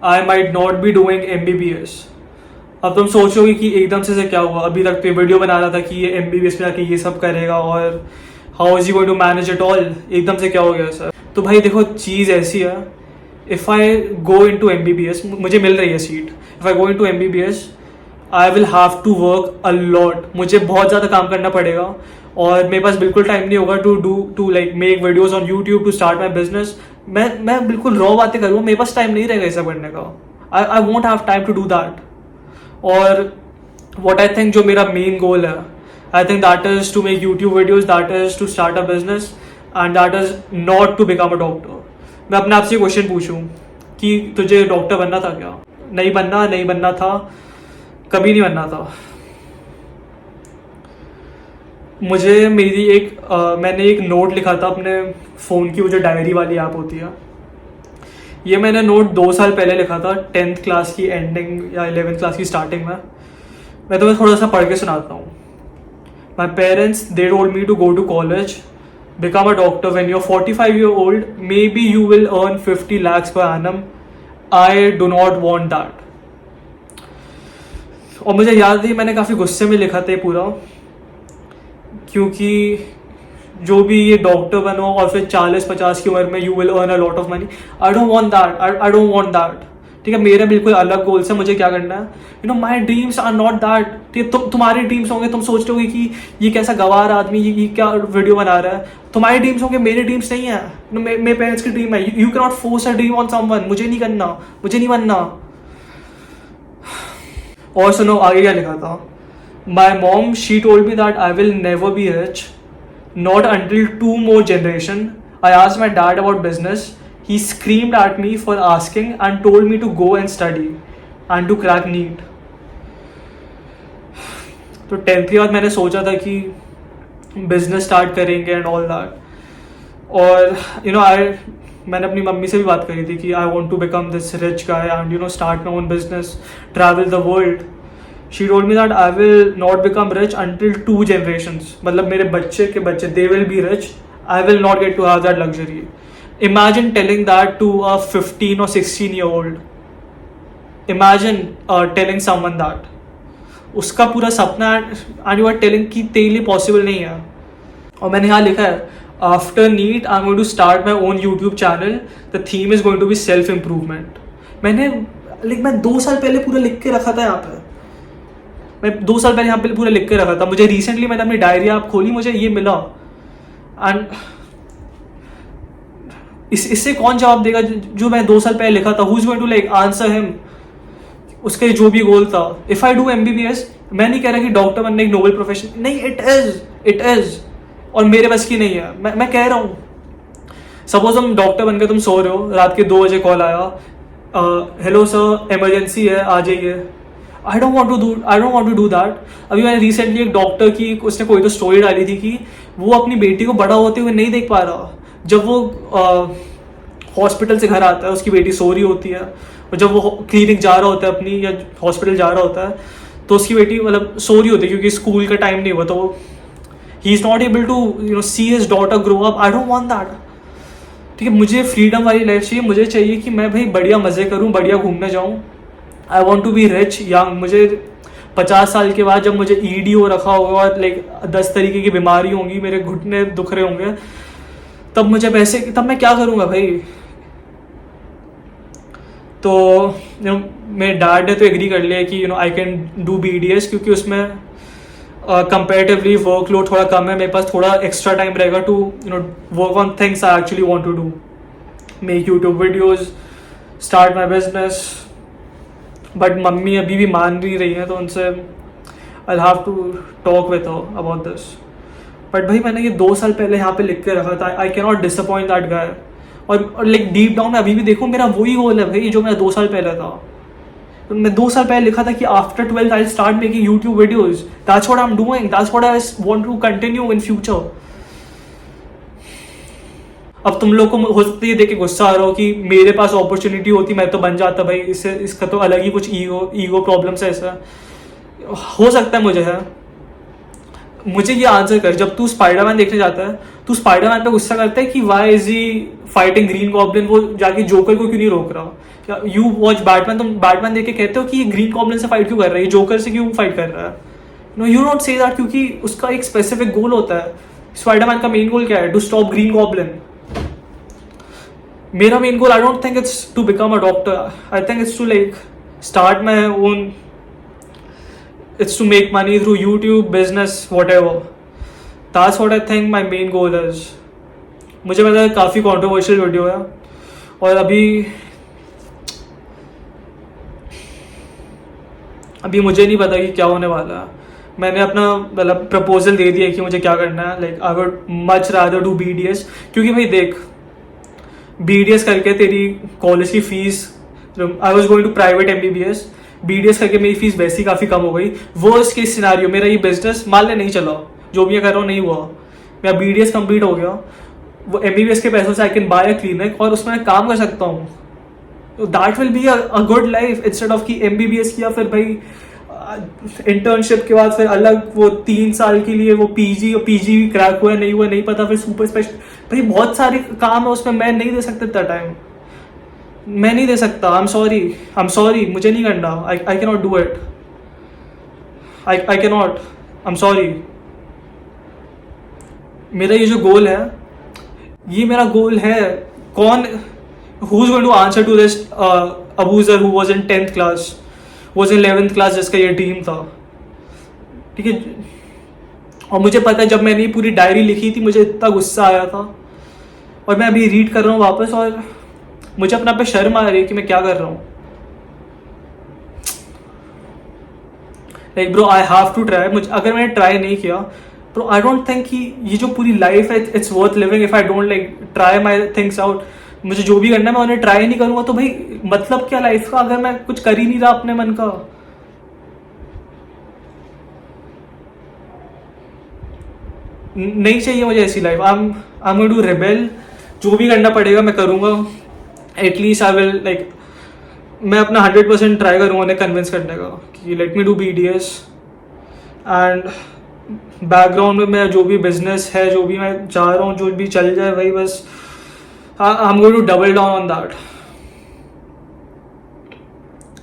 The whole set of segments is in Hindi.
I might not be doing MBBS। अब तुम सोचोगे कि एकदम से क्या हुआ, अभी तक तो ये वीडियो बना रहा था कि ये MBBS में जाके ये सब करेगा और how is you going to manage it all, एकदम से क्या हो गया सर। तो भाई देखो चीज़ ऐसी है, if I go in to MBBS, मुझे मिल रही है seat, if I go in to MBBS I will have to work a lot, मुझे बहुत ज़्यादा काम करना पड़ेगा और मेरे पास बिल्कुल टाइम नहीं होगा to like make videos on YouTube, to start my business. मैं बिल्कुल रॉ बातें करूँगा, मेरे पास टाइम नहीं रहेगा ये सब करने का। I won't have time to do that. और वॉट आई थिंक जो मेरा मेन गोल है, I think that is to make YouTube videos, that is to start a business and that is not to become a doctor. मैं अपने आप से क्वेश्चन पूछूं कि तुझे डॉक्टर बनना था क्या? नहीं बनना था, कभी नहीं बनना था। मुझे मेरी मैंने एक नोट लिखा था अपने फ़ोन की, वो जो डायरी वाली ऐप होती है, ये मैंने नोट 2 साल पहले लिखा था, 10th क्लास की एंडिंग या 11th क्लास की स्टार्टिंग में। मैं तुम्हें थोड़ा सा पढ़ के सुनाता हूँ। My parents they told me to go to college, become a doctor when you're 45 years old, maybe you will earn 50 lakhs per annum. I do not want that. और मुझे याद है मैंने काफ़ी गुस्से में लिखा था ये पूरा, क्योंकि जो भी ये डॉक्टर बनो और फिर 40-50 की उम्र में you will earn a lot of money, I don't want that, I don't want that. ठीक है, मेरे बिल्कुल अलग गोल्स है, मुझे क्या करना है, my dreams are not that. ठीक है, तुम्हारे ड्रीम्स होंगे, तुम सोच रहे होगे कि ये कैसा गवार आदमी, ये क्या वीडियो बना रहा है। तुम्हारे ड्रीम्स होंगे, मेरे ड्रीम्स नहीं है। मेरे पेरेंट्स की ड्रीम है, you can not force a dream on someone. मुझे नहीं करना, मुझे नहीं बनना। और सुनो आगे क्या लिखा था। My mom she told me that I will never be rich, not until 2 more generation. I asked my dad about business. He screamed at me for asking and told me to go and study and to crack NEET. तो 10th के बाद मैंने सोचा था कि बिजनेस स्टार्ट करेंगे एंड ऑल दैट। और मैंने अपनी मम्मी से भी बात करी थी कि I want to become this rich guy and start my own business, travel the world. She told me that I will not become rich until 2 generations. मतलब मेरे बच्चे के बच्चे, they will be rich. I will not get to have that luxury. Imagine telling that to a 15 or 16-year-old. Imagine telling someone that. उसका पूरा सपना and you are telling कि तेरे लिए possible नहीं है। और मैंने यहाँ लिखा है, after NEET I'm going to start my own YouTube channel. The theme is going to be self improvement. मैं 2 साल पहले पूरा लिख के रखा था यहाँ पे। मैं 2 साल पहले यहाँ पे पूरा लिख के रखा था। मुझे रिसेंटली मैंने अपनी डायरी आप खोली, मुझे ये मिला एंड इससे कौन जवाब देगा जो मैं 2 साल पहले लिखा था? Who is going to like answer him उसके जो भी गोल था। इफ आई डू MBBS, मैं नहीं कह रहा कि डॉक्टर बनना एक नोबल प्रोफेशन नहीं, इट इज और मेरे बस की नहीं है। मैं कह रहा हूँ, सपोज तुम डॉक्टर बनकर तुम सो रहे हो, रात के 2 बजे कॉल आया, हेलो सर इमरजेंसी है, आ जाइए। I don't want to do that. अभी मैंने रिसेंटली एक डॉक्टर की उसने कोई तो स्टोरी डाली थी कि वो अपनी बेटी को बड़ा होते हुए नहीं देख पा रहा। जब वो हॉस्पिटल से घर आता है, उसकी बेटी सो रही होती है, और जब वो क्लिनिक जा रहा होता है अपनी या हॉस्पिटल जा रहा होता है, तो उसकी बेटी मतलब सो रही होती है क्योंकि स्कूल का टाइम नहीं हुआ, तो he is not able to see his daughter grow up. I don't want that. ठीक है, मुझे फ्रीडम वाली लाइफ चाहिए। मुझे चाहिए कि मैं भाई बढ़िया मज़े करूँ, बढ़िया घूमने जाऊँ। I want to be rich young. मुझे 50 साल के बाद जब मुझे ED रखा होगा और लाइक 10 तरीके की बीमारी होंगी, मेरे घुटने दुख रहे होंगे, तब मुझे पैसे, तब मैं क्या करूँगा भाई? तो मेरे डैड ने तो एग्री कर लिया कि आई कैन डू BDS, क्योंकि उसमें कंपेरेटिवली वर्कलोड थोड़ा कम है, मेरे पास थोड़ा एक्स्ट्रा टाइम रहेगा to work on things I actually want to do, make YouTube videos, start my business. But mummy अभी भी मान नहीं रही है, तो उनसे I have to talk with her about this. But भाई मैंने ये 2 साल पहले यहाँ पे लिख के रखा था, I can not disappoint that guy. और लाइक डीप डाउन में अभी भी देखो मेरा वही गोल है भाई जो मेरा 2 साल पहले था। तो मैं 2 साल पहले लिखा था कि after 12th I start making YouTube videos, that's what I am doing, that's what I want to continue in future. अब तुम लोग को हो सकता है ये देख के गुस्सा आ रहा हो कि मेरे पास अपॉर्चुनिटी होती मैं तो बन जाता भाई, इसका तो अलग ही कुछ ईगो प्रॉब्लम्स है। ऐसा हो सकता है मुझे ये आंसर कर, जब तू स्पाइडरमैन देखने जाता है तू स्पाइडरमैन पे गुस्सा करता है कि why is he fighting green goblin, वो जाके जोकर को क्यों नहीं रोक रहा? यू वॉच बैटमैन, तुम बैटमैन देख के कहते हो कि ये ग्रीन गॉब्लिन से फाइट क्यों कर रहा है, ये जोकर से क्यों फाइट कर रहा है? No, you don't say that, क्योंकि उसका एक स्पेसिफिक गोल होता है. स्पाइडरमैन का मेन गोल क्या है? To stop green goblin. मेरा main goal, I don't think it's to become a doctor. I think it's to like start my own, it's to make money through YouTube, business, whatever. That's what I think my main goal is. मुझे पता है काफ़ी controversial वीडियो है और अभी मुझे नहीं पता कि क्या होने वाला है. मैंने अपना मतलब प्रपोजल दे दिया कि मुझे क्या करना है. Like I would much rather do BDS, क्योंकि भाई देख BDS करके तेरी कॉलेज की fees, I was going to private MBBS, BDS करके मेरी फीस वैसे ही काफ़ी कम हो गई. वर्स्ट केस सिनारियो, मेरा ये बिजनेस मान ले नहीं चला, जो भी मैं कर रहा हूँ नहीं हुआ, मेरा BDS कंप्लीट हो गया, वो MBBS के पैसों से I can buy a clinic और उसमें मैं काम कर सकता हूँ. That will be a good life instead of कि MBBS किया फिर भाई इंटर्नशिप के बाद फिर अलग वो 3 साल के लिए वो PG क्रैक हुआ नहीं हुआ नहीं पता, फिर सुपर स्पेशल, भाई बहुत सारे काम है उसमें, मैं नहीं दे सकता इतना टाइम, मैं नहीं दे सकता. आई एम सॉरी, मुझे नहीं करना. I can not do it. I can not. I am sorry. मेरा ये जो गोल है, ये मेरा गोल है. कौन, who is going to answer to this Abuzar who was in 10th class, was in 11th class, जिसका ये ड्रीम था? ठीक है. और मुझे पता है जब मैंने ये पूरी डायरी लिखी थी मुझे इतना गुस्सा आया था, और मैं अभी रीड कर रहा हूँ वापस और मुझे अपना पे शर्म आ रही है कि मैं क्या कर रहा हूँ. Like bro, I have to try. मुझे अगर मैंने ट्राई नहीं किया ब्रो, आई डोंट थिंक कि ये जो पूरी लाइफ है it's worth living if I don't like try my things out. मुझे जो भी करना है मैं उन्हें ट्राई नहीं करूंगा तो भाई मतलब क्या लाइफ का, अगर मैं कुछ कर ही नहीं रहा अपने मन का. नहीं चाहिए मुझे ऐसी life. I am going to rebel. जो भी करना पड़ेगा मैं करूंगा. एटलीस्ट आई विल लाइक, मैं अपना 100% ट्राई करूँगा उन्हें कन्विंस करने का कि let me do BDS. And background में मैं जो भी बिजनेस है, जो भी मैं चाह रहा हूँ, जो भी चल जाए भाई, बस I am going to double down on that.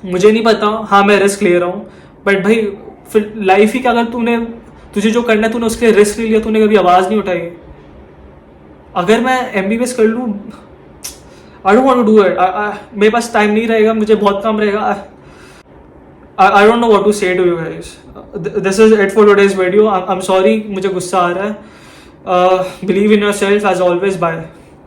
मुझे नहीं पता, हाँ मैं रिस्क ले रहा हूँ, बट भाई फिर लाइफ ही क्या, अगर तुझे जो करना है तूने उसके लिए रिस्क ले लिया, तूने कभी आवाज़ नहीं उठाई. अगर मैं MBBS कर लूँ, I don't want to do it. मेरे पास टाइम नहीं रहेगा, मुझे बहुत काम रहेगा. I don't know what to say to you guys. This is it for today's video. I'm sorry, मुझे गुस्सा आ रहा है. Believe in yourself as always. Bye.